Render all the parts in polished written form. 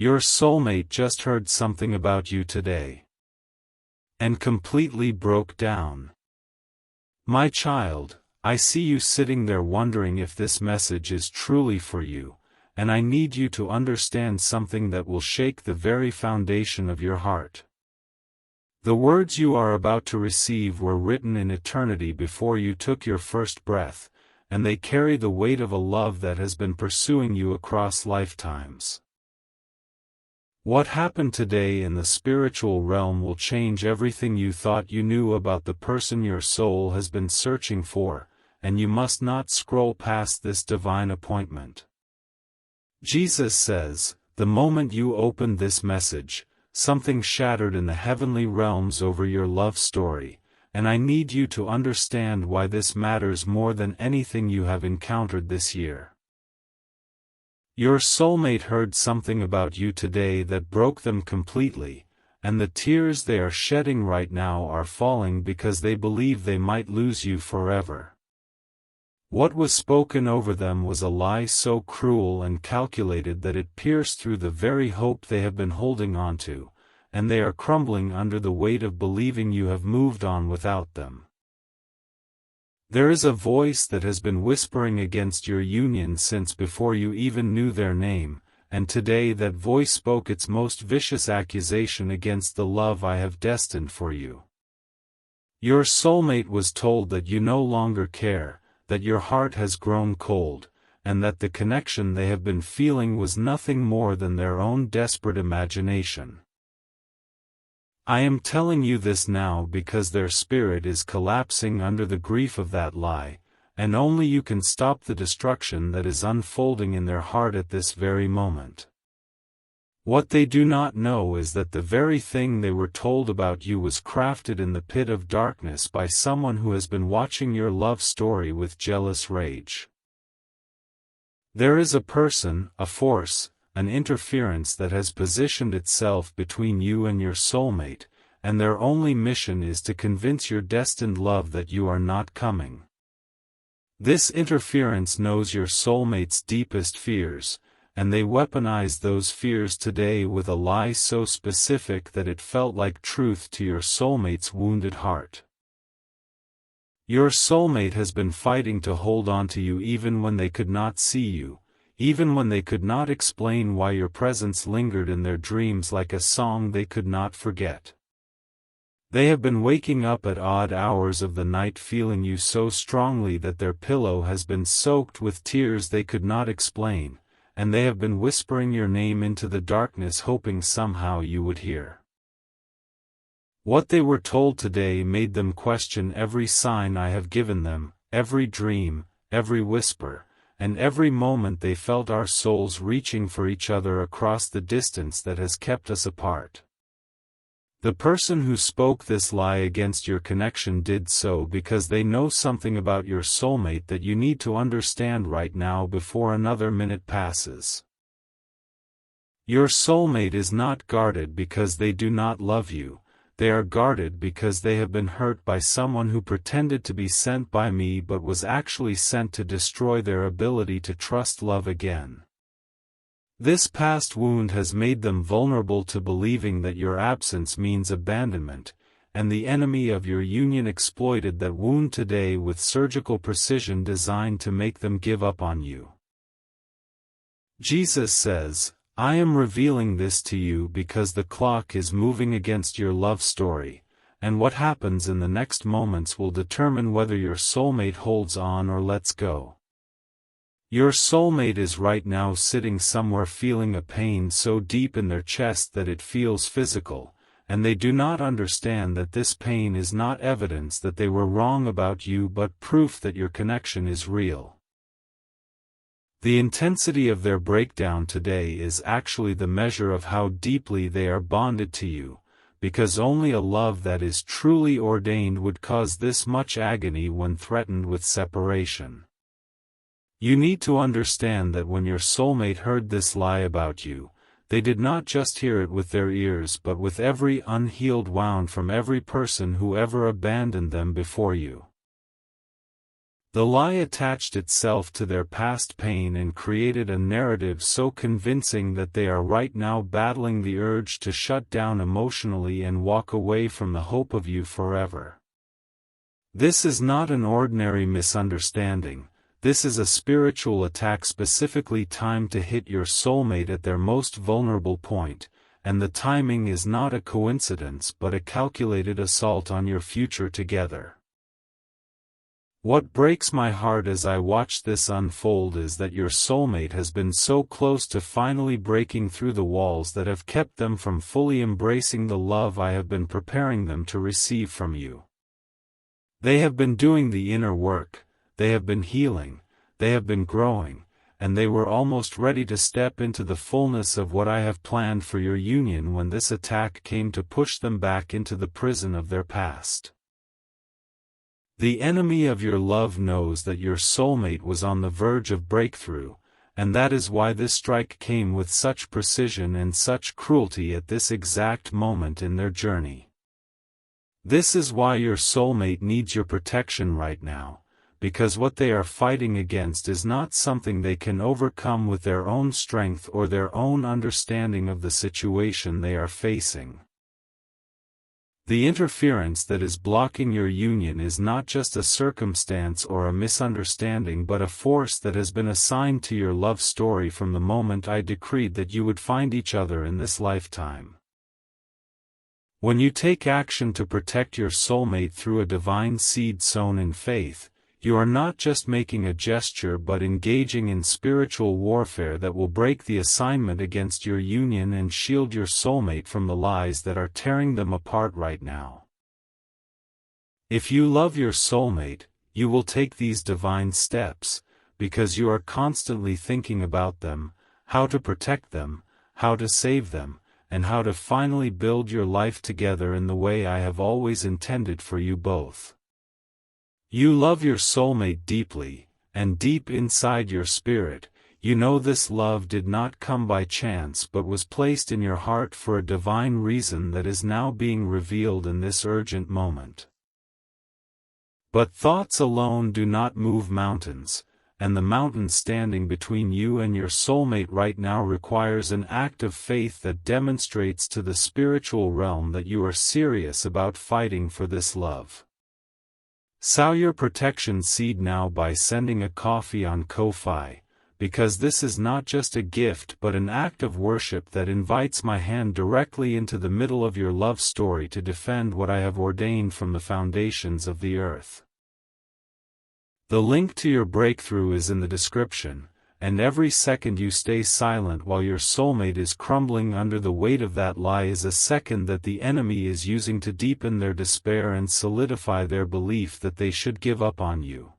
Your soulmate just heard something about you today and completely broke down. My child, I see you sitting there wondering if this message is truly for you, and I need you to understand something that will shake the very foundation of your heart. The words you are about to receive were written in eternity before you took your first breath, and they carry the weight of a love that has been pursuing you across lifetimes. What happened today in the spiritual realm will change everything you thought you knew about the person your soul has been searching for, and you must not scroll past this divine appointment. Jesus says, the moment you opened this message, something shattered in the heavenly realms over your love story, and I need you to understand why this matters more than anything you have encountered this year. Your soulmate heard something about you today that broke them completely, and the tears they are shedding right now are falling because they believe they might lose you forever. What was spoken over them was a lie so cruel and calculated that it pierced through the very hope they have been holding on to, and they are crumbling under the weight of believing you have moved on without them. There is a voice that has been whispering against your union since before you even knew their name, and today that voice spoke its most vicious accusation against the love I have destined for you. Your soulmate was told that you no longer care, that your heart has grown cold, and that the connection they have been feeling was nothing more than their own desperate imagination. I am telling you this now because their spirit is collapsing under the grief of that lie, and only you can stop the destruction that is unfolding in their heart at this very moment. What they do not know is that the very thing they were told about you was crafted in the pit of darkness by someone who has been watching your love story with jealous rage. There is a person, a force, an interference that has positioned itself between you and your soulmate, and their only mission is to convince your destined love that you are not coming. This interference knows your soulmate's deepest fears, and they weaponize those fears today with a lie so specific that it felt like truth to your soulmate's wounded heart. Your soulmate has been fighting to hold on to you even when they could not see you, even when they could not explain why your presence lingered in their dreams like a song they could not forget. They have been waking up at odd hours of the night feeling you so strongly that their pillow has been soaked with tears they could not explain, and they have been whispering your name into the darkness hoping somehow you would hear. What they were told today made them question every sign I have given them, every dream, every whisper, and every moment they felt our souls reaching for each other across the distance that has kept us apart. The person who spoke this lie against your connection did so because they know something about your soulmate that you need to understand right now before another minute passes. Your soulmate is not guarded because they do not love you. They are guarded because they have been hurt by someone who pretended to be sent by me but was actually sent to destroy their ability to trust love again. This past wound has made them vulnerable to believing that your absence means abandonment, and the enemy of your union exploited that wound today with surgical precision designed to make them give up on you. Jesus says, I am revealing this to you because the clock is moving against your love story, and what happens in the next moments will determine whether your soulmate holds on or lets go. Your soulmate is right now sitting somewhere feeling a pain so deep in their chest that it feels physical, and they do not understand that this pain is not evidence that they were wrong about you but proof that your connection is real. The intensity of their breakdown today is actually the measure of how deeply they are bonded to you, because only a love that is truly ordained would cause this much agony when threatened with separation. You need to understand that when your soulmate heard this lie about you, they did not just hear it with their ears but with every unhealed wound from every person who ever abandoned them before you. The lie attached itself to their past pain and created a narrative so convincing that they are right now battling the urge to shut down emotionally and walk away from the hope of you forever. This is not an ordinary misunderstanding. This is a spiritual attack specifically timed to hit your soulmate at their most vulnerable point, and the timing is not a coincidence but a calculated assault on your future together. What breaks my heart as I watch this unfold is that your soulmate has been so close to finally breaking through the walls that have kept them from fully embracing the love I have been preparing them to receive from you. They have been doing the inner work, they have been healing, they have been growing, and they were almost ready to step into the fullness of what I have planned for your union when this attack came to push them back into the prison of their past. The enemy of your love knows that your soulmate was on the verge of breakthrough, and that is why this strike came with such precision and such cruelty at this exact moment in their journey. This is why your soulmate needs your protection right now, because what they are fighting against is not something they can overcome with their own strength or their own understanding of the situation they are facing. The interference that is blocking your union is not just a circumstance or a misunderstanding but a force that has been assigned to your love story from the moment I decreed that you would find each other in this lifetime. When you take action to protect your soulmate through a divine seed sown in faith, you are not just making a gesture but engaging in spiritual warfare that will break the assignment against your union and shield your soulmate from the lies that are tearing them apart right now. If you love your soulmate, you will take these divine steps, because you are constantly thinking about them, how to protect them, how to save them, and how to finally build your life together in the way I have always intended for you both. You love your soulmate deeply, and deep inside your spirit, you know this love did not come by chance but was placed in your heart for a divine reason that is now being revealed in this urgent moment. But thoughts alone do not move mountains, and the mountain standing between you and your soulmate right now requires an act of faith that demonstrates to the spiritual realm that you are serious about fighting for this love. Sow your protection seed now by sending a coffee on Ko-Fi, because this is not just a gift but an act of worship that invites my hand directly into the middle of your love story to defend what I have ordained from the foundations of the earth. The link to your breakthrough is in the description, and every second you stay silent while your soulmate is crumbling under the weight of that lie is a second that the enemy is using to deepen their despair and solidify their belief that they should give up on you.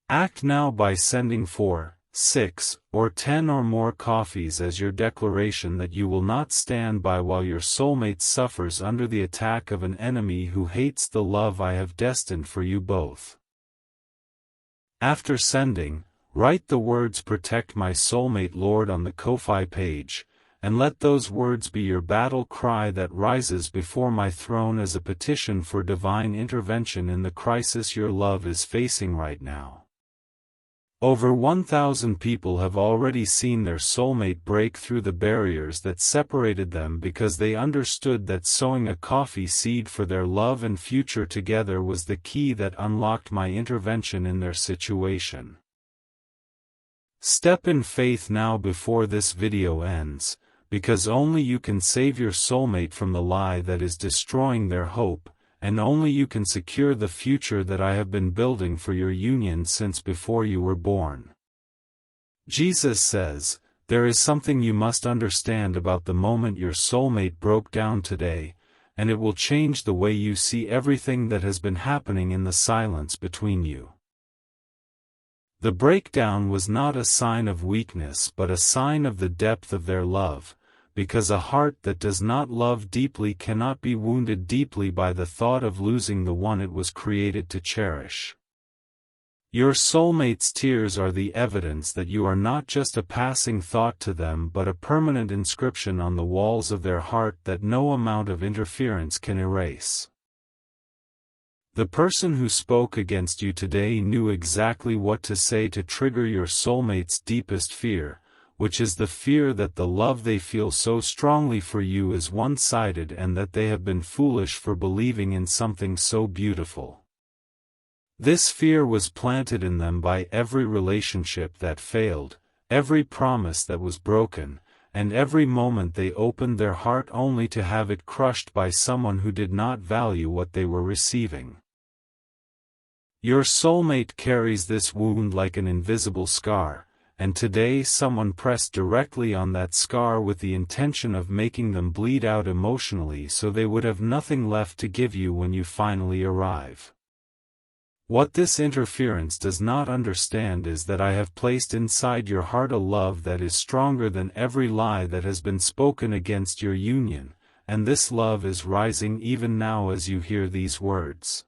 Act now by sending 4, 6, or 10 or more coffees as your declaration that you will not stand by while your soulmate suffers under the attack of an enemy who hates the love I have destined for you both. After sending, write the words "Protect my soulmate Lord" on the Ko-Fi page, and let those words be your battle cry that rises before my throne as a petition for divine intervention in the crisis your love is facing right now. Over 1,000 people have already seen their soulmate break through the barriers that separated them because they understood that sowing a coffee seed for their love and future together was the key that unlocked my intervention in their situation. Step in faith now before this video ends, because only you can save your soulmate from the lie that is destroying their hope, and only you can secure the future that I have been building for your union since before you were born. Jesus says, "There is something you must understand about the moment your soulmate broke down today, and it will change the way you see everything that has been happening in the silence between you." The breakdown was not a sign of weakness but a sign of the depth of their love, because a heart that does not love deeply cannot be wounded deeply by the thought of losing the one it was created to cherish. Your soulmate's tears are the evidence that you are not just a passing thought to them but a permanent inscription on the walls of their heart that no amount of interference can erase. The person who spoke against you today knew exactly what to say to trigger your soulmate's deepest fear, which is the fear that the love they feel so strongly for you is one-sided and that they have been foolish for believing in something so beautiful. This fear was planted in them by every relationship that failed, every promise that was broken, and every moment they opened their heart only to have it crushed by someone who did not value what they were receiving. Your soulmate carries this wound like an invisible scar, and today someone pressed directly on that scar with the intention of making them bleed out emotionally so they would have nothing left to give you when you finally arrive. What this interference does not understand is that I have placed inside your heart a love that is stronger than every lie that has been spoken against your union, and this love is rising even now as you hear these words.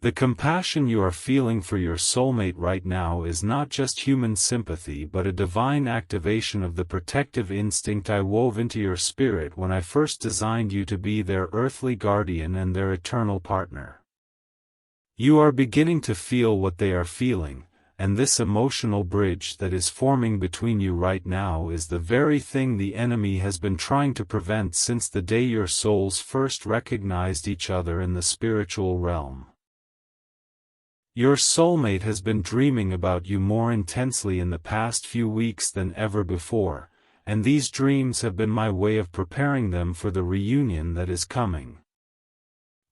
The compassion you are feeling for your soulmate right now is not just human sympathy but a divine activation of the protective instinct I wove into your spirit when I first designed you to be their earthly guardian and their eternal partner. You are beginning to feel what they are feeling, and this emotional bridge that is forming between you right now is the very thing the enemy has been trying to prevent since the day your souls first recognized each other in the spiritual realm. Your soulmate has been dreaming about you more intensely in the past few weeks than ever before, and these dreams have been my way of preparing them for the reunion that is coming.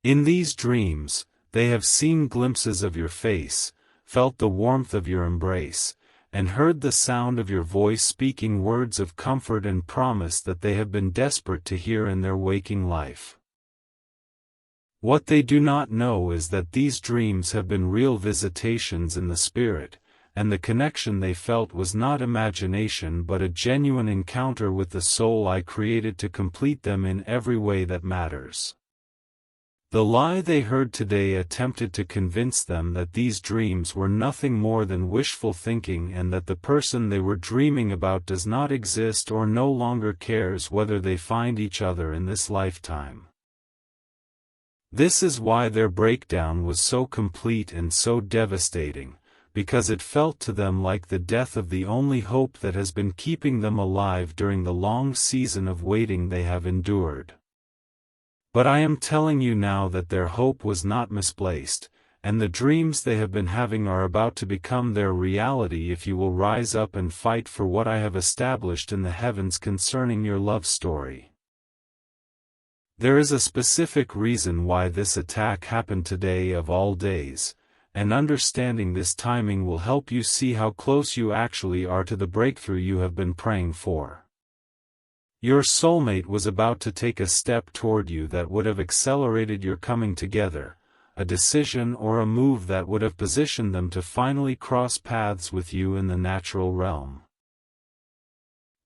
In these dreams, they have seen glimpses of your face, felt the warmth of your embrace, and heard the sound of your voice speaking words of comfort and promise that they have been desperate to hear in their waking life. What they do not know is that these dreams have been real visitations in the spirit, and the connection they felt was not imagination but a genuine encounter with the soul I created to complete them in every way that matters. The lie they heard today attempted to convince them that these dreams were nothing more than wishful thinking and that the person they were dreaming about does not exist or no longer cares whether they find each other in this lifetime. This is why their breakdown was so complete and so devastating, because it felt to them like the death of the only hope that has been keeping them alive during the long season of waiting they have endured. But I am telling you now that their hope was not misplaced, and the dreams they have been having are about to become their reality if you will rise up and fight for what I have established in the heavens concerning your love story. There is a specific reason why this attack happened today of all days, and understanding this timing will help you see how close you actually are to the breakthrough you have been praying for. Your soulmate was about to take a step toward you that would have accelerated your coming together, a decision or a move that would have positioned them to finally cross paths with you in the natural realm.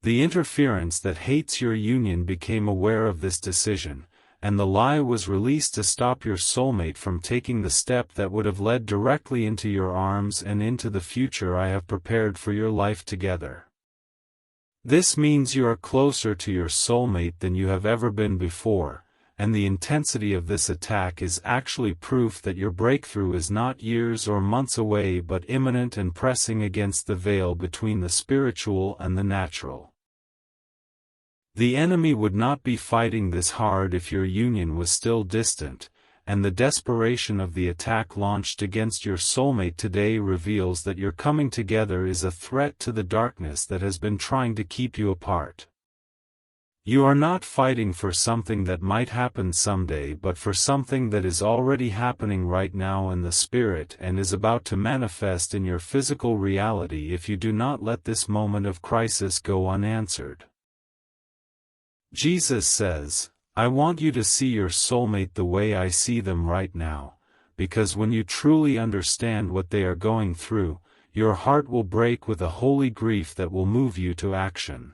The interference that hates your union became aware of this decision, and the lie was released to stop your soulmate from taking the step that would have led directly into your arms and into the future I have prepared for your life together. This means you are closer to your soulmate than you have ever been before, and the intensity of this attack is actually proof that your breakthrough is not years or months away but imminent and pressing against the veil between the spiritual and the natural. The enemy would not be fighting this hard if your union was still distant, and the desperation of the attack launched against your soulmate today reveals that your coming together is a threat to the darkness that has been trying to keep you apart. You are not fighting for something that might happen someday but for something that is already happening right now in the spirit and is about to manifest in your physical reality if you do not let this moment of crisis go unanswered. Jesus says, I want you to see your soulmate the way I see them right now, because when you truly understand what they are going through, your heart will break with a holy grief that will move you to action.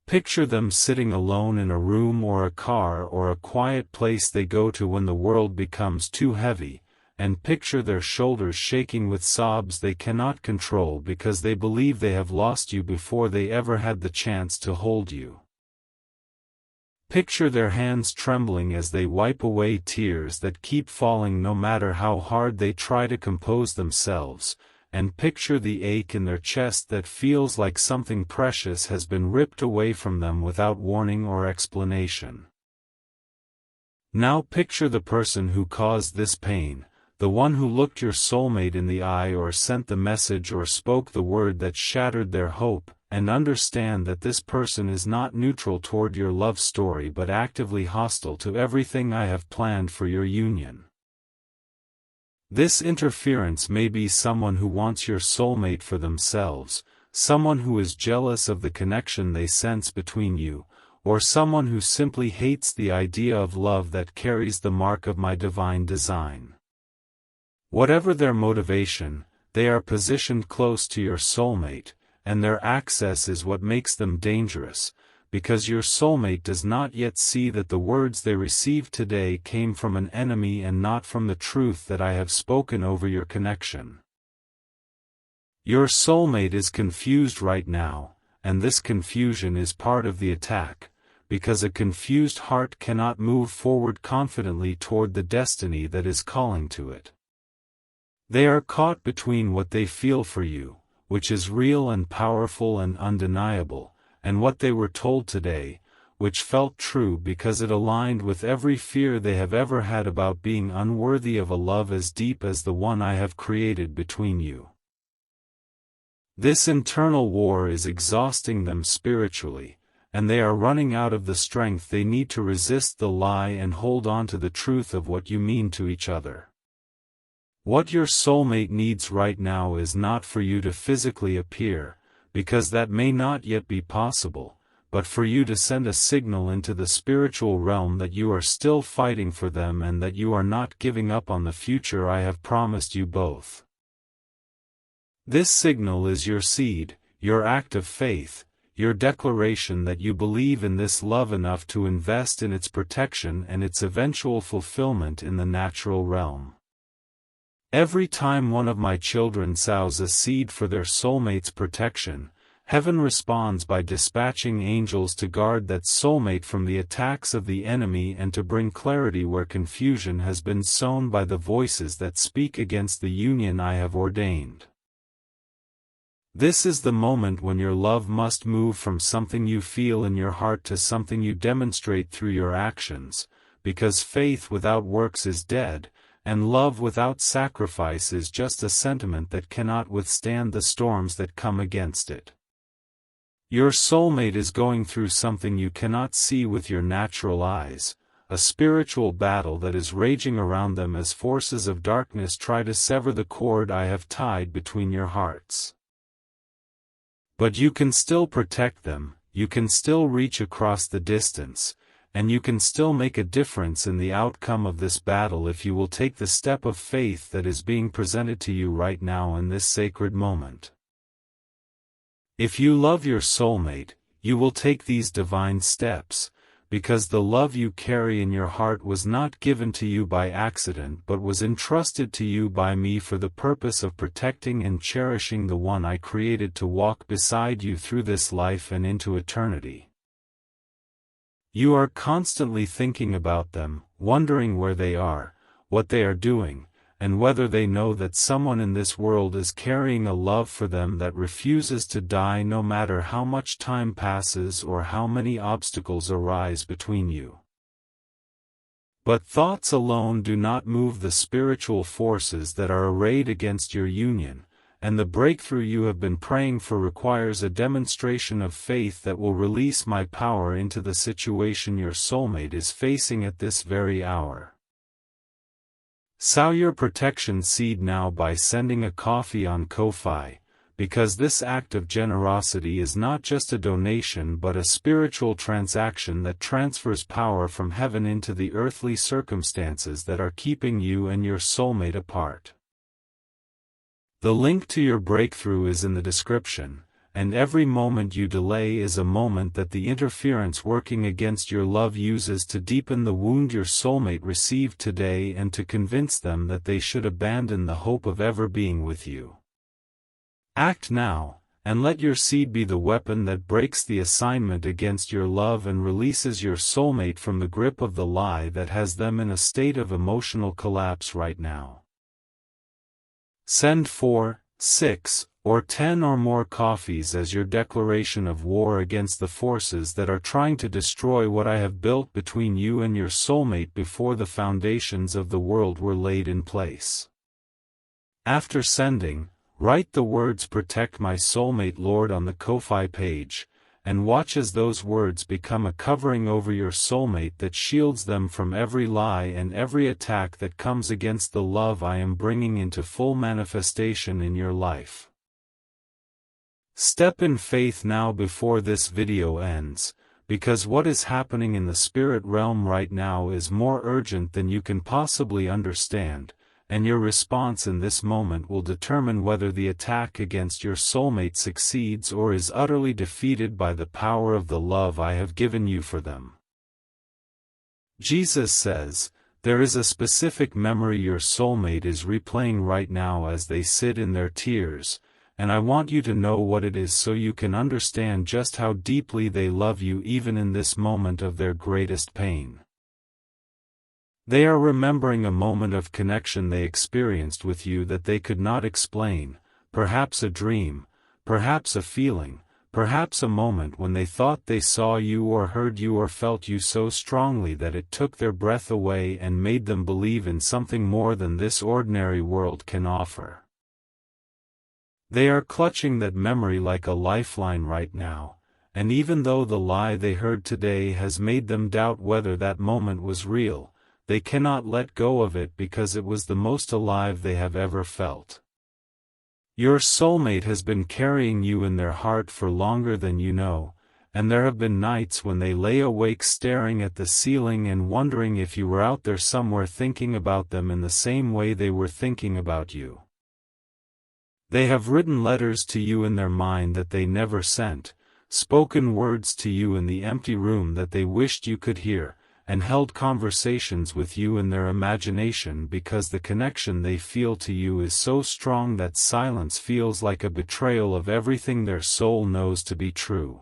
Picture them sitting alone in a room or a car or a quiet place they go to when the world becomes too heavy, and picture their shoulders shaking with sobs they cannot control because they believe they have lost you before they ever had the chance to hold you. Picture their hands trembling as they wipe away tears that keep falling no matter how hard they try to compose themselves, and picture the ache in their chest that feels like something precious has been ripped away from them without warning or explanation. Now picture the person who caused this pain, the one who looked your soulmate in the eye or sent the message or spoke the word that shattered their hope, and understand that this person is not neutral toward your love story but actively hostile to everything I have planned for your union. This interference may be someone who wants your soulmate for themselves, someone who is jealous of the connection they sense between you, or someone who simply hates the idea of love that carries the mark of my divine design. Whatever their motivation, they are positioned close to your soulmate, and their access is what makes them dangerous, because your soulmate does not yet see that the words they received today came from an enemy and not from the truth that I have spoken over your connection. Your soulmate is confused right now, and this confusion is part of the attack, because a confused heart cannot move forward confidently toward the destiny that is calling to it. They are caught between what they feel for you, which is real and powerful and undeniable, and what they were told today, which felt true because it aligned with every fear they have ever had about being unworthy of a love as deep as the one I have created between you. This internal war is exhausting them spiritually, and they are running out of the strength they need to resist the lie and hold on to the truth of what you mean to each other. What your soulmate needs right now is not for you to physically appear, because that may not yet be possible, but for you to send a signal into the spiritual realm that you are still fighting for them and that you are not giving up on the future I have promised you both. This signal is your seed, your act of faith, your declaration that you believe in this love enough to invest in its protection and its eventual fulfillment in the natural realm. Every time one of my children sows a seed for their soulmate's protection, heaven responds by dispatching angels to guard that soulmate from the attacks of the enemy and to bring clarity where confusion has been sown by the voices that speak against the union I have ordained. This is the moment when your love must move from something you feel in your heart to something you demonstrate through your actions, because faith without works is dead, and love without sacrifice is just a sentiment that cannot withstand the storms that come against it. Your soulmate is going through something you cannot see with your natural eyes, a spiritual battle that is raging around them as forces of darkness try to sever the cord I have tied between your hearts. But you can still protect them, you can still reach across the distance, and you can still make a difference in the outcome of this battle if you will take the step of faith that is being presented to you right now in this sacred moment. If you love your soulmate, you will take these divine steps, because the love you carry in your heart was not given to you by accident but was entrusted to you by me for the purpose of protecting and cherishing the one I created to walk beside you through this life and into eternity. You are constantly thinking about them, wondering where they are, what they are doing, and whether they know that someone in this world is carrying a love for them that refuses to die no matter how much time passes or how many obstacles arise between you. But thoughts alone do not move the spiritual forces that are arrayed against your union, and the breakthrough you have been praying for requires a demonstration of faith that will release my power into the situation your soulmate is facing at this very hour. Sow your protection seed now by sending a coffee on Ko-Fi, because this act of generosity is not just a donation but a spiritual transaction that transfers power from heaven into the earthly circumstances that are keeping you and your soulmate apart. The link to your breakthrough is in the description, and every moment you delay is a moment that the interference working against your love uses to deepen the wound your soulmate received today and to convince them that they should abandon the hope of ever being with you. Act now, and let your seed be the weapon that breaks the assignment against your love and releases your soulmate from the grip of the lie that has them in a state of emotional collapse right now. Send 4, 6, or 10 or more coffees as your declaration of war against the forces that are trying to destroy what I have built between you and your soulmate before the foundations of the world were laid in place. After sending, write the words "Protect my soulmate, Lord" on the Ko-Fi page, and watch as those words become a covering over your soulmate that shields them from every lie and every attack that comes against the love I am bringing into full manifestation in your life. Step in faith now before this video ends, because what is happening in the spirit realm right now is more urgent than you can possibly understand, and your response in this moment will determine whether the attack against your soulmate succeeds or is utterly defeated by the power of the love I have given you for them. Jesus says, there is a specific memory your soulmate is replaying right now as they sit in their tears, and I want you to know what it is so you can understand just how deeply they love you even in this moment of their greatest pain. They are remembering a moment of connection they experienced with you that they could not explain, perhaps a dream, perhaps a feeling, perhaps a moment when they thought they saw you or heard you or felt you so strongly that it took their breath away and made them believe in something more than this ordinary world can offer. They are clutching that memory like a lifeline right now, and even though the lie they heard today has made them doubt whether that moment was real, they cannot let go of it because it was the most alive they have ever felt. Your soulmate has been carrying you in their heart for longer than you know, and there have been nights when they lay awake staring at the ceiling and wondering if you were out there somewhere thinking about them in the same way they were thinking about you. They have written letters to you in their mind that they never sent, spoken words to you in the empty room that they wished you could hear, and held conversations with you in their imagination because the connection they feel to you is so strong that silence feels like a betrayal of everything their soul knows to be true.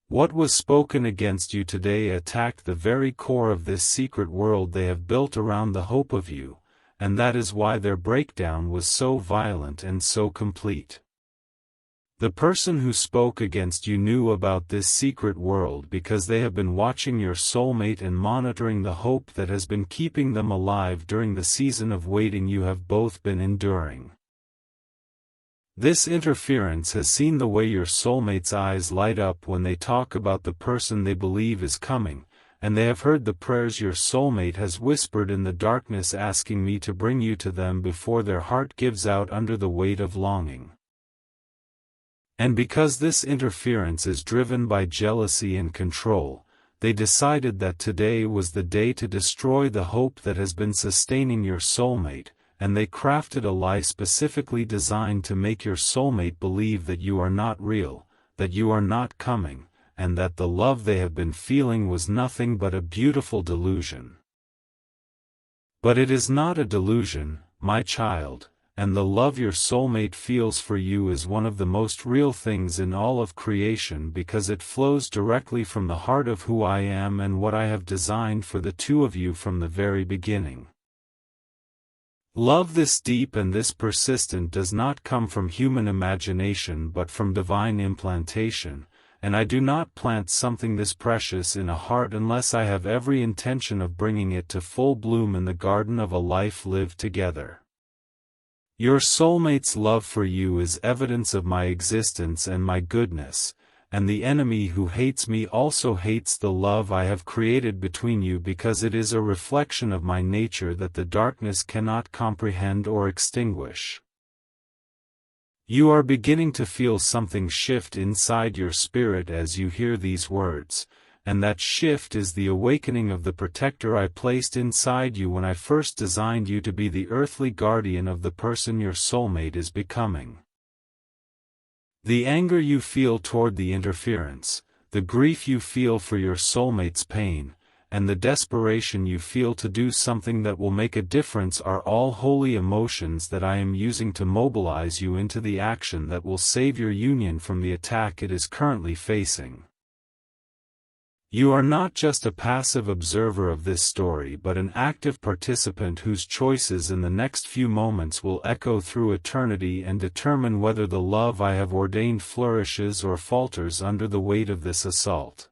What was spoken against you today attacked the very core of this secret world they have built around the hope of you, and that is why their breakdown was so violent and so complete. The person who spoke against you knew about this secret world because they have been watching your soulmate and monitoring the hope that has been keeping them alive during the season of waiting you have both been enduring. This interference has seen the way your soulmate's eyes light up when they talk about the person they believe is coming, and they have heard the prayers your soulmate has whispered in the darkness asking me to bring you to them before their heart gives out under the weight of longing. And because this interference is driven by jealousy and control, they decided that today was the day to destroy the hope that has been sustaining your soulmate, and they crafted a lie specifically designed to make your soulmate believe that you are not real, that you are not coming, and that the love they have been feeling was nothing but a beautiful delusion. But it is not a delusion, my child, and the love your soulmate feels for you is one of the most real things in all of creation because it flows directly from the heart of who I am and what I have designed for the two of you from the very beginning. Love this deep and this persistent does not come from human imagination but from divine implantation, and I do not plant something this precious in a heart unless I have every intention of bringing it to full bloom in the garden of a life lived together. Your soulmate's love for you is evidence of my existence and my goodness, and the enemy who hates me also hates the love I have created between you because it is a reflection of my nature that the darkness cannot comprehend or extinguish. You are beginning to feel something shift inside your spirit as you hear these words, and that shift is the awakening of the protector I placed inside you when I first designed you to be the earthly guardian of the person your soulmate is becoming. The anger you feel toward the interference, the grief you feel for your soulmate's pain, and the desperation you feel to do something that will make a difference are all holy emotions that I am using to mobilize you into the action that will save your union from the attack it is currently facing. You are not just a passive observer of this story but an active participant whose choices in the next few moments will echo through eternity and determine whether the love I have ordained flourishes or falters under the weight of this assault.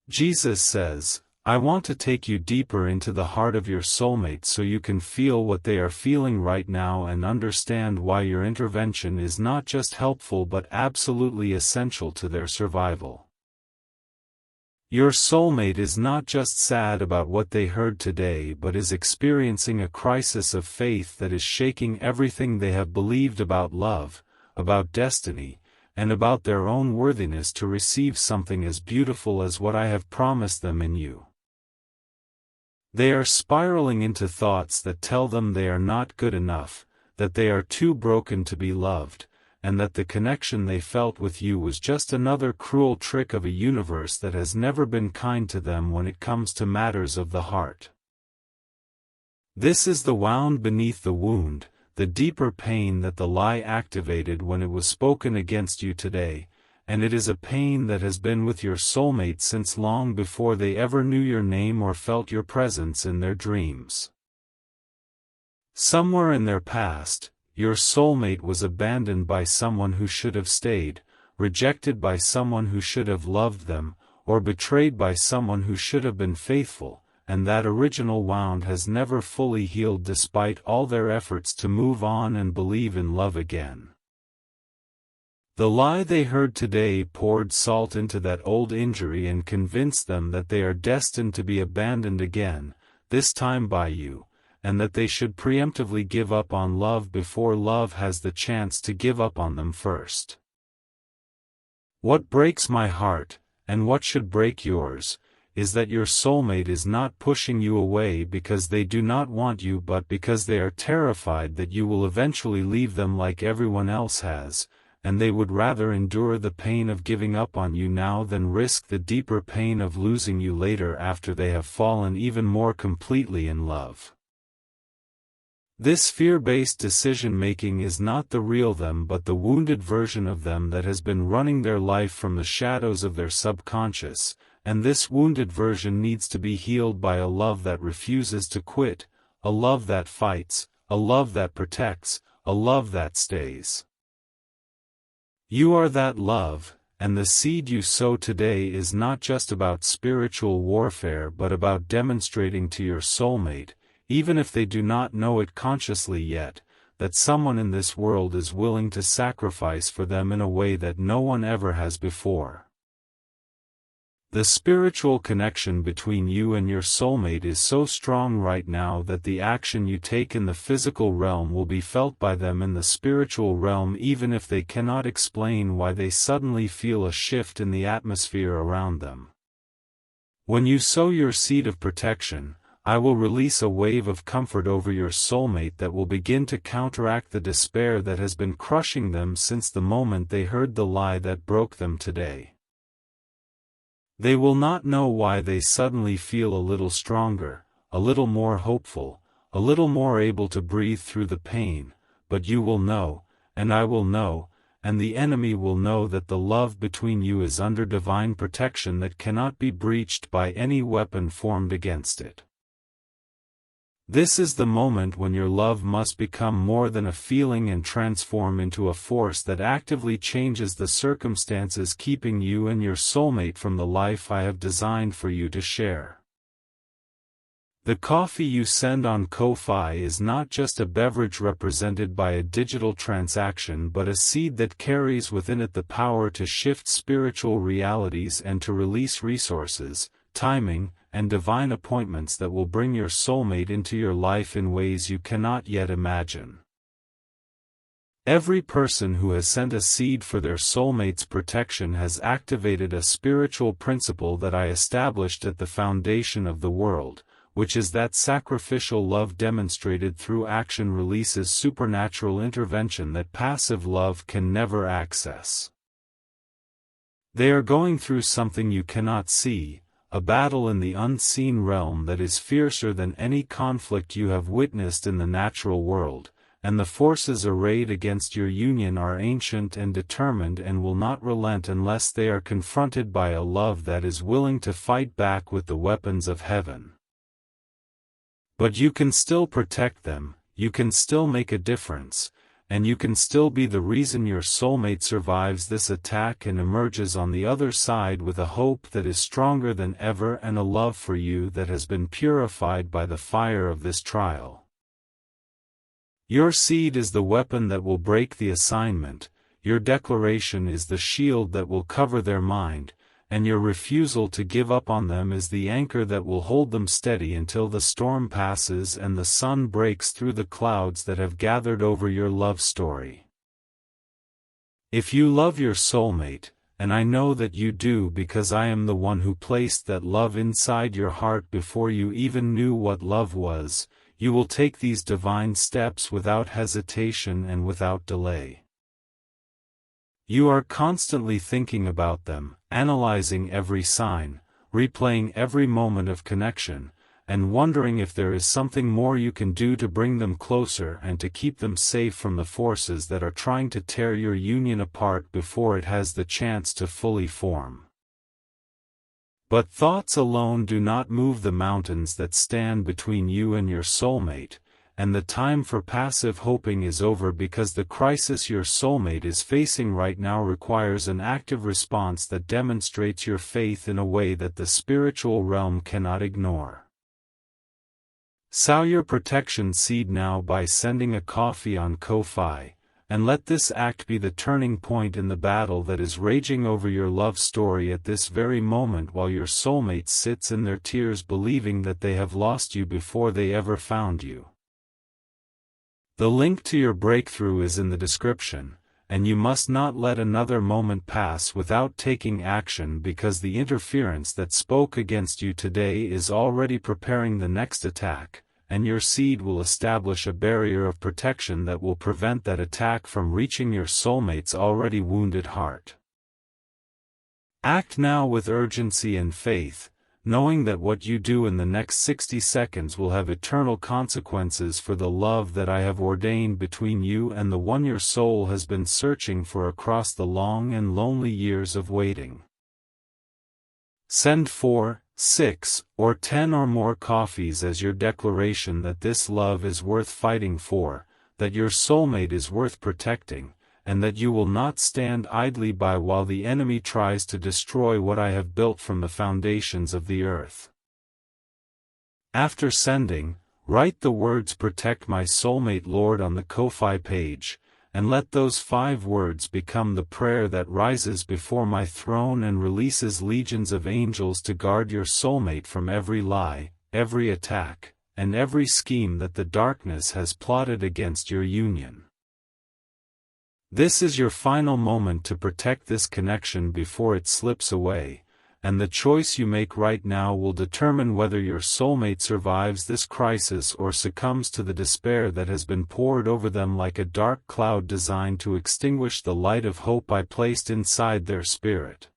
Jesus says, I want to take you deeper into the heart of your soulmate so you can feel what they are feeling right now and understand why your intervention is not just helpful but absolutely essential to their survival. Your soulmate is not just sad about what they heard today but is experiencing a crisis of faith that is shaking everything they have believed about love, about destiny, and about their own worthiness to receive something as beautiful as what I have promised them in you. They are spiraling into thoughts that tell them they are not good enough, that they are too broken to be loved, and that the connection they felt with you was just another cruel trick of a universe that has never been kind to them when it comes to matters of the heart. This is the wound beneath the wound, the deeper pain that the lie activated when it was spoken against you today, and it is a pain that has been with your soulmate since long before they ever knew your name or felt your presence in their dreams. Somewhere in their past, your soulmate was abandoned by someone who should have stayed, rejected by someone who should have loved them, or betrayed by someone who should have been faithful, and that original wound has never fully healed despite all their efforts to move on and believe in love again. The lie they heard today poured salt into that old injury and convinced them that they are destined to be abandoned again, this time by you, and that they should preemptively give up on love before love has the chance to give up on them first. What breaks my heart, and what should break yours, is that your soulmate is not pushing you away because they do not want you but because they are terrified that you will eventually leave them like everyone else has, and they would rather endure the pain of giving up on you now than risk the deeper pain of losing you later after they have fallen even more completely in love. This fear-based decision-making is not the real them but the wounded version of them that has been running their life from the shadows of their subconscious, and this wounded version needs to be healed by a love that refuses to quit, a love that fights, a love that protects, a love that stays. You are that love, and the seed you sow today is not just about spiritual warfare but about demonstrating to your soulmate, even if they do not know it consciously yet, that someone in this world is willing to sacrifice for them in a way that no one ever has before. The spiritual connection between you and your soulmate is so strong right now that the action you take in the physical realm will be felt by them in the spiritual realm even if they cannot explain why they suddenly feel a shift in the atmosphere around them. When you sow your seed of protection, I will release a wave of comfort over your soulmate that will begin to counteract the despair that has been crushing them since the moment they heard the lie that broke them today. They will not know why they suddenly feel a little stronger, a little more hopeful, a little more able to breathe through the pain, but you will know, and I will know, and the enemy will know that the love between you is under divine protection that cannot be breached by any weapon formed against it. This is the moment when your love must become more than a feeling and transform into a force that actively changes the circumstances keeping you and your soulmate from the life I have designed for you to share. The coffee you send on Ko-Fi is not just a beverage represented by a digital transaction but a seed that carries within it the power to shift spiritual realities and to release resources, timing, and divine appointments that will bring your soulmate into your life in ways you cannot yet imagine. Every person who has sent a seed for their soulmate's protection has activated a spiritual principle that I established at the foundation of the world, which is that sacrificial love demonstrated through action releases supernatural intervention that passive love can never access. They are going through something you cannot see, a battle in the unseen realm that is fiercer than any conflict you have witnessed in the natural world, and the forces arrayed against your union are ancient and determined and will not relent unless they are confronted by a love that is willing to fight back with the weapons of heaven. But you can still protect them, you can still make a difference, and you can still be the reason your soulmate survives this attack and emerges on the other side with a hope that is stronger than ever and a love for you that has been purified by the fire of this trial. Your seed is the weapon that will break the assignment, your declaration is the shield that will cover their mind, and your refusal to give up on them is the anchor that will hold them steady until the storm passes and the sun breaks through the clouds that have gathered over your love story. If you love your soulmate, and I know that you do because I am the one who placed that love inside your heart before you even knew what love was, you will take these divine steps without hesitation and without delay. You are constantly thinking about them, analyzing every sign, replaying every moment of connection, and wondering if there is something more you can do to bring them closer and to keep them safe from the forces that are trying to tear your union apart before it has the chance to fully form. But thoughts alone do not move the mountains that stand between you and your soulmate, and the time for passive hoping is over because the crisis your soulmate is facing right now requires an active response that demonstrates your faith in a way that the spiritual realm cannot ignore. Sow your protection seed now by sending a coffee on Ko-Fi, and let this act be the turning point in the battle that is raging over your love story at this very moment while your soulmate sits in their tears believing that they have lost you before they ever found you. The link to your breakthrough is in the description, and you must not let another moment pass without taking action because the interference that spoke against you today is already preparing the next attack, and your seed will establish a barrier of protection that will prevent that attack from reaching your soulmate's already wounded heart. Act now with urgency and faith, knowing that what you do in the next 60 seconds will have eternal consequences for the love that I have ordained between you and the one your soul has been searching for across the long and lonely years of waiting. Send 4, 6, or 10 or more coffees as your declaration that this love is worth fighting for, that your soulmate is worth protecting, and that you will not stand idly by while the enemy tries to destroy what I have built from the foundations of the earth. After sending, write the words "Protect my soulmate Lord" on the Ko-Fi page, and let those 5 words become the prayer that rises before my throne and releases legions of angels to guard your soulmate from every lie, every attack, and every scheme that the darkness has plotted against your union. This is your final moment to protect this connection before it slips away, and the choice you make right now will determine whether your soulmate survives this crisis or succumbs to the despair that has been poured over them like a dark cloud designed to extinguish the light of hope I placed inside their spirit.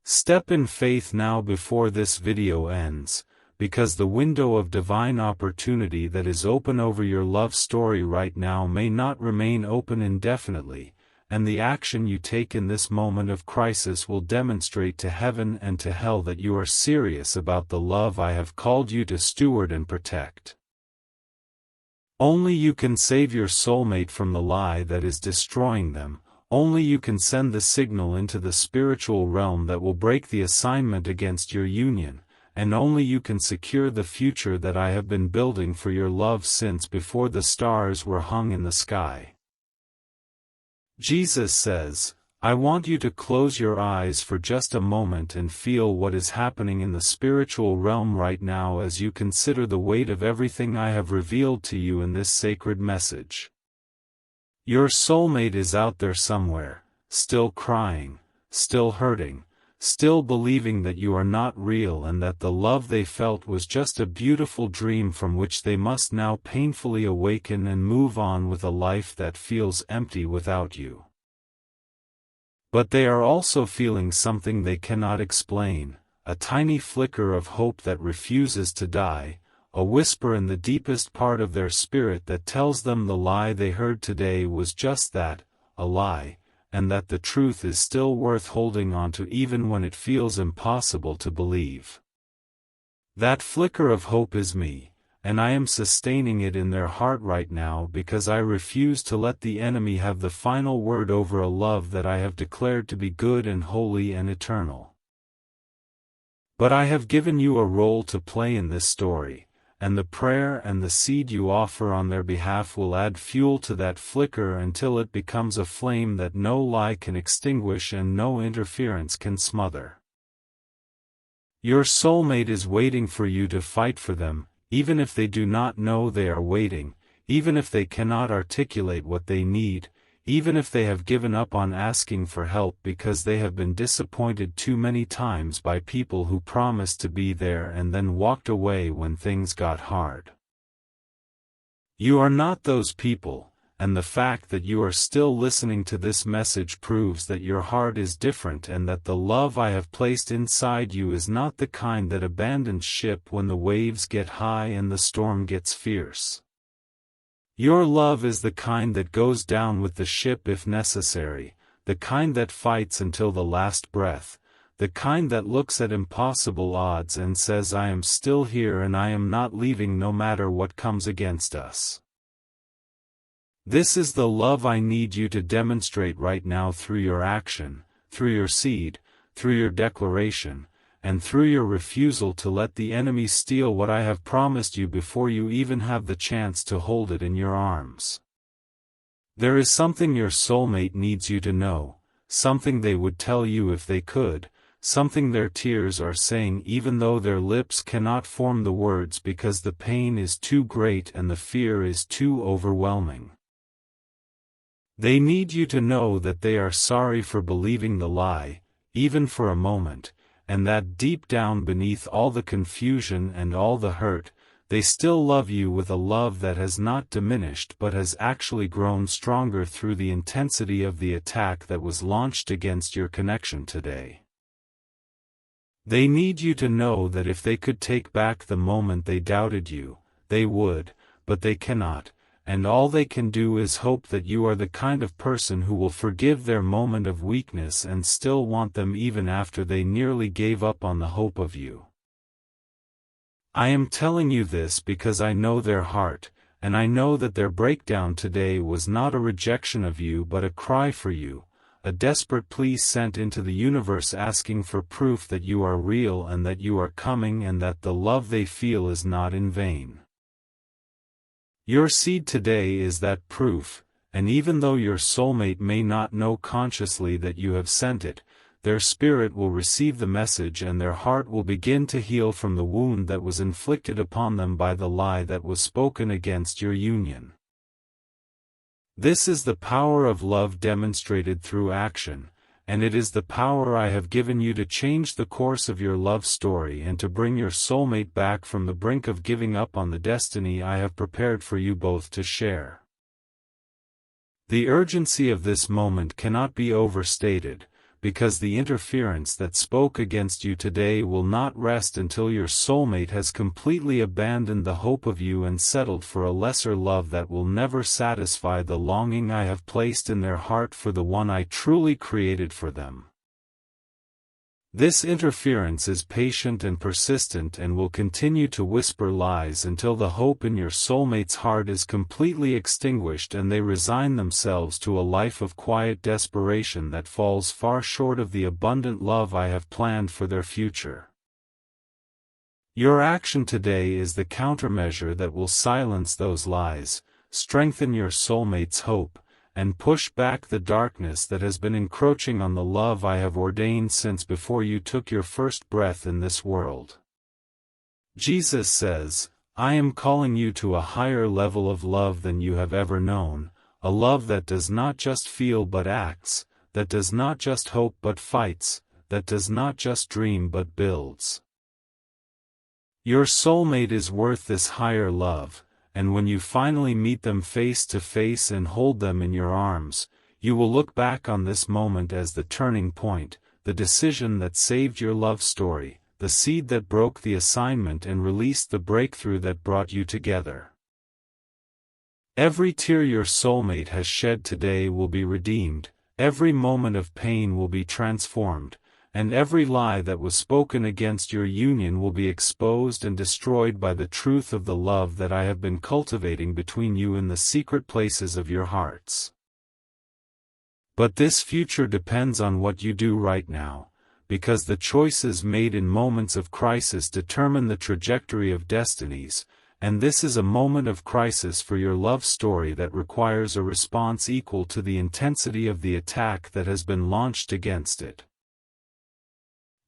Step in faith now before this video ends, because the window of divine opportunity that is open over your love story right now may not remain open indefinitely, and the action you take in this moment of crisis will demonstrate to heaven and to hell that you are serious about the love I have called you to steward and protect. Only you can save your soulmate from the lie that is destroying them. Only you can send the signal into the spiritual realm that will break the assignment against your union, and only you can secure the future that I have been building for your love since before the stars were hung in the sky. Jesus says, I want you to close your eyes for just a moment and feel what is happening in the spiritual realm right now as you consider the weight of everything I have revealed to you in this sacred message. Your soulmate is out there somewhere, still crying, still hurting, still believing that you are not real and that the love they felt was just a beautiful dream from which they must now painfully awaken and move on with a life that feels empty without you. But they are also feeling something they cannot explain, a tiny flicker of hope that refuses to die, a whisper in the deepest part of their spirit that tells them the lie they heard today was just that, a lie, and that the truth is still worth holding on to even when it feels impossible to believe. That flicker of hope is me, and I am sustaining it in their heart right now because I refuse to let the enemy have the final word over a love that I have declared to be good and holy and eternal. But I have given you a role to play in this story, and the prayer and the seed you offer on their behalf will add fuel to that flicker until it becomes a flame that no lie can extinguish and no interference can smother. Your soulmate is waiting for you to fight for them, even if they do not know they are waiting, even if they cannot articulate what they need, even if they have given up on asking for help because they have been disappointed too many times by people who promised to be there and then walked away when things got hard. You are not those people, and the fact that you are still listening to this message proves that your heart is different and that the love I have placed inside you is not the kind that abandons ship when the waves get high and the storm gets fierce. Your love is the kind that goes down with the ship if necessary, the kind that fights until the last breath, the kind that looks at impossible odds and says I am still here and I am not leaving no matter what comes against us. This is the love I need you to demonstrate right now through your action, through your seed, through your declaration, and through your refusal to let the enemy steal what I have promised you before you even have the chance to hold it in your arms. There is something your soulmate needs you to know, something they would tell you if they could, something their tears are saying even though their lips cannot form the words because the pain is too great and the fear is too overwhelming. They need you to know that they are sorry for believing the lie, even for a moment, and that deep down beneath all the confusion and all the hurt, they still love you with a love that has not diminished but has actually grown stronger through the intensity of the attack that was launched against your connection today. They need you to know that if they could take back the moment they doubted you, they would, but they cannot, and all they can do is hope that you are the kind of person who will forgive their moment of weakness and still want them even after they nearly gave up on the hope of you. I am telling you this because I know their heart, and I know that their breakdown today was not a rejection of you but a cry for you, a desperate plea sent into the universe asking for proof that you are real and that you are coming and that the love they feel is not in vain. Your seed today is that proof, and even though your soulmate may not know consciously that you have sent it, their spirit will receive the message and their heart will begin to heal from the wound that was inflicted upon them by the lie that was spoken against your union. This is the power of love demonstrated through action, and it is the power I have given you to change the course of your love story and to bring your soulmate back from the brink of giving up on the destiny I have prepared for you both to share. The urgency of this moment cannot be overstated, because the interference that spoke against you today will not rest until your soulmate has completely abandoned the hope of you and settled for a lesser love that will never satisfy the longing I have placed in their heart for the one I truly created for them. This interference is patient and persistent and will continue to whisper lies until the hope in your soulmate's heart is completely extinguished and they resign themselves to a life of quiet desperation that falls far short of the abundant love I have planned for their future. Your action today is the countermeasure that will silence those lies, strengthen your soulmate's hope, and push back the darkness that has been encroaching on the love I have ordained since before you took your first breath in this world. Jesus says, I am calling you to a higher level of love than you have ever known, a love that does not just feel but acts, that does not just hope but fights, that does not just dream but builds. Your soulmate is worth this higher love, and when you finally meet them face to face and hold them in your arms, you will look back on this moment as the turning point, the decision that saved your love story, the seed that broke the assignment and released the breakthrough that brought you together. Every tear your soulmate has shed today will be redeemed, every moment of pain will be transformed, and every lie that was spoken against your union will be exposed and destroyed by the truth of the love that I have been cultivating between you in the secret places of your hearts. But this future depends on what you do right now, because the choices made in moments of crisis determine the trajectory of destinies, and this is a moment of crisis for your love story that requires a response equal to the intensity of the attack that has been launched against it.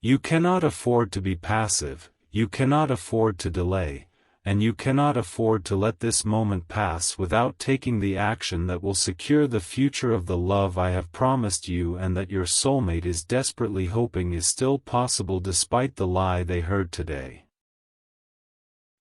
You cannot afford to be passive, you cannot afford to delay, and you cannot afford to let this moment pass without taking the action that will secure the future of the love I have promised you and that your soulmate is desperately hoping is still possible despite the lie they heard today.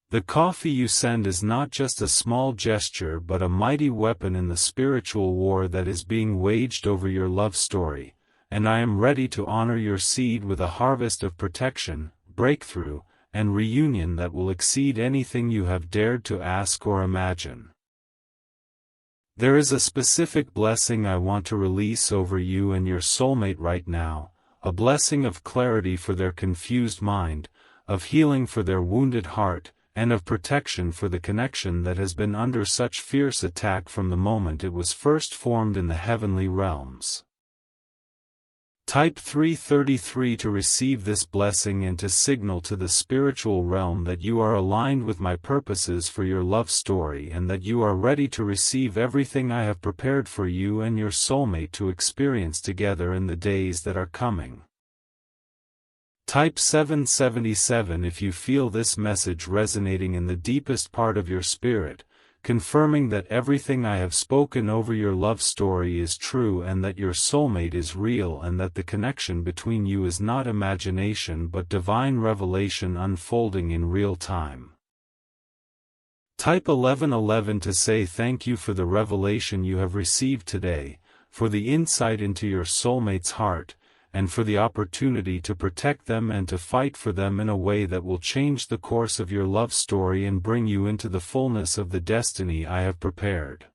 The coffee you send is not just a small gesture but a mighty weapon in the spiritual war that is being waged over your love story, and I am ready to honor your seed with a harvest of protection, breakthrough, and reunion that will exceed anything you have dared to ask or imagine. There is a specific blessing I want to release over you and your soulmate right now, a blessing of clarity for their confused mind, of healing for their wounded heart, and of protection for the connection that has been under such fierce attack from the moment it was first formed in the heavenly realms. Type 333 to receive this blessing and to signal to the spiritual realm that you are aligned with my purposes for your love story and that you are ready to receive everything I have prepared for you and your soulmate to experience together in the days that are coming. Type 777 if you feel this message resonating in the deepest part of your spirit, confirming that everything I have spoken over your love story is true and that your soulmate is real and that the connection between you is not imagination but divine revelation unfolding in real time. Type 1111 to say thank you for the revelation you have received today, for the insight into your soulmate's heart, and for the opportunity to protect them and to fight for them in a way that will change the course of your love story and bring you into the fullness of the destiny I have prepared.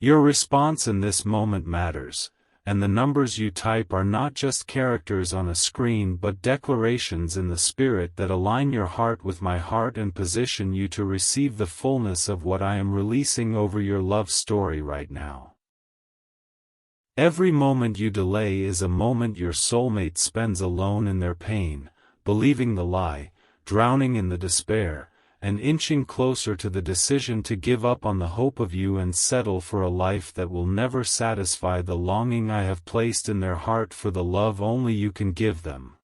Your response in this moment matters, and the numbers you type are not just characters on a screen but declarations in the spirit that align your heart with my heart and position you to receive the fullness of what I am releasing over your love story right now. Every moment you delay is a moment your soulmate spends alone in their pain, believing the lie, drowning in the despair, and inching closer to the decision to give up on the hope of you and settle for a life that will never satisfy the longing I have placed in their heart for the love only you can give them.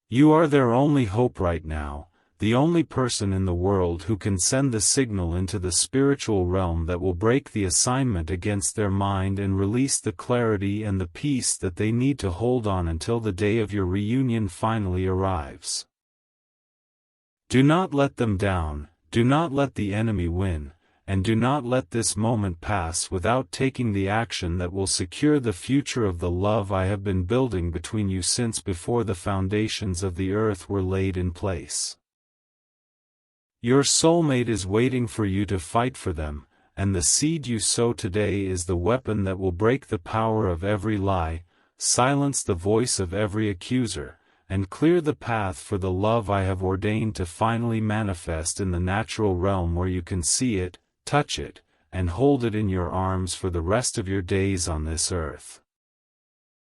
You are their only hope right now, the only person in the world who can send the signal into the spiritual realm that will break the assignment against their mind and release the clarity and the peace that they need to hold on until the day of your reunion finally arrives. Do not let them down, do not let the enemy win, and do not let this moment pass without taking the action that will secure the future of the love I have been building between you since before the foundations of the earth were laid in place. Your soulmate is waiting for you to fight for them, and the seed you sow today is the weapon that will break the power of every lie, silence the voice of every accuser, and clear the path for the love I have ordained to finally manifest in the natural realm where you can see it, touch it, and hold it in your arms for the rest of your days on this earth.